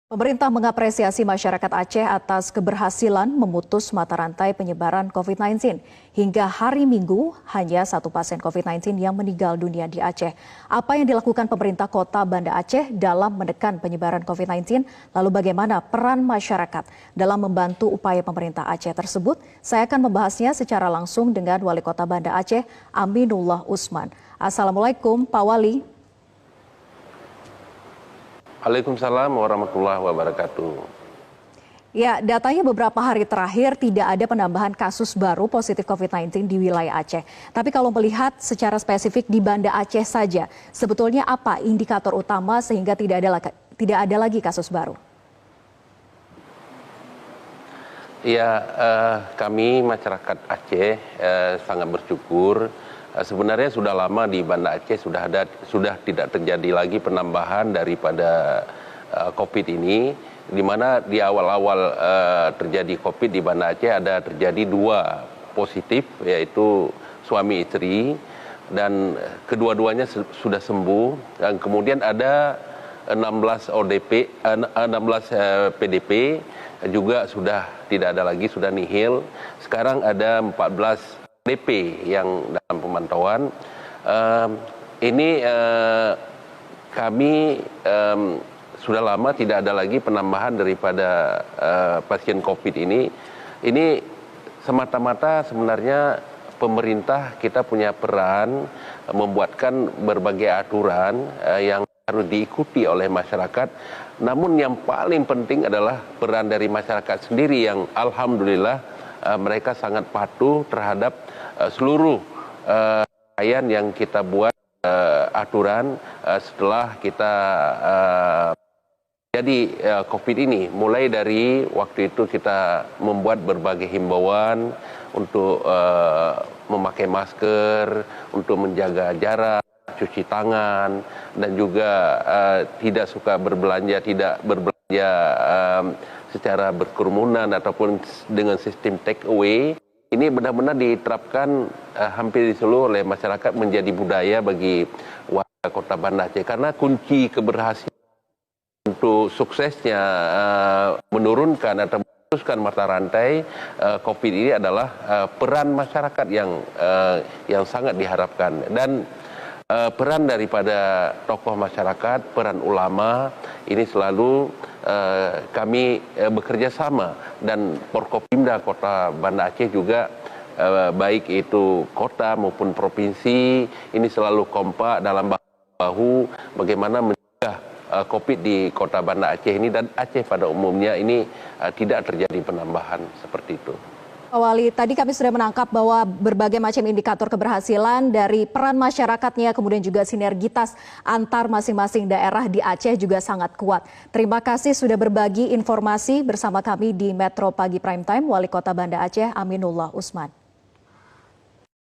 Pemerintah mengapresiasi masyarakat Aceh atas keberhasilan memutus mata rantai penyebaran COVID-19. Hingga hari Minggu, hanya satu pasien COVID-19 yang meninggal dunia di Aceh. Apa yang dilakukan pemerintah kota Banda Aceh dalam menekan penyebaran COVID-19? Lalu bagaimana peran masyarakat dalam membantu upaya pemerintah Aceh tersebut? Saya akan membahasnya secara langsung dengan Wali Kota Banda Aceh, Aminullah Usman. Assalamualaikum, Pak Wali. Waalaikumsalam warahmatullahi wabarakatuh. Ya, datanya beberapa hari terakhir tidak ada penambahan kasus baru positif COVID-19 di wilayah Aceh. Tapi kalau melihat secara spesifik di Banda Aceh saja, sebetulnya apa indikator utama sehingga tidak ada lagi kasus baru? Ya, kami masyarakat Aceh sangat bersyukur. Sebenarnya sudah lama di Banda Aceh sudah tidak terjadi lagi penambahan daripada COVID ini, di mana di awal-awal terjadi COVID di Banda Aceh ada terjadi 2 positif, yaitu suami istri, dan kedua-duanya sudah sembuh. Dan kemudian ada 16 ODP, 16 PDP juga sudah tidak ada lagi, sudah nihil. Sekarang ada 14 DP yang dalam pemantauan. Kami sudah lama tidak ada lagi penambahan daripada pasien COVID ini. Ini semata-mata sebenarnya pemerintah kita punya peran membuatkan berbagai aturan yang harus diikuti oleh masyarakat. Namun yang paling penting adalah peran dari masyarakat sendiri yang alhamdulillah mereka sangat patuh terhadap seluruh rangkaian yang kita buat aturan setelah kita jadi COVID ini. Mulai dari waktu itu kita membuat berbagai himbauan untuk memakai masker, untuk menjaga jarak, cuci tangan, dan juga tidak suka berbelanja, tidak berbelanja secara berkerumunan ataupun dengan sistem take away. Ini benar-benar diterapkan hampir di seluruh oleh masyarakat, menjadi budaya bagi warga Kota Banda Aceh. Karena kunci keberhasilan untuk suksesnya menurunkan atau memutuskan mata rantai COVID ini adalah peran masyarakat yang sangat diharapkan. Dan peran daripada tokoh masyarakat, peran ulama, ini selalu kami bekerja sama, dan Forkopimda Kota Banda Aceh juga baik itu kota maupun provinsi ini selalu kompak dalam bahu bagaimana mencegah COVID di Kota Banda Aceh ini, dan Aceh pada umumnya ini tidak terjadi penambahan seperti itu. Pak Wali, tadi kami sudah menangkap bahwa berbagai macam indikator keberhasilan dari peran masyarakatnya, kemudian juga sinergitas antar masing-masing daerah di Aceh juga sangat kuat. Terima kasih sudah berbagi informasi bersama kami di Metro Pagi Prime Time, Wali Kota Banda Aceh, Aminullah Usman.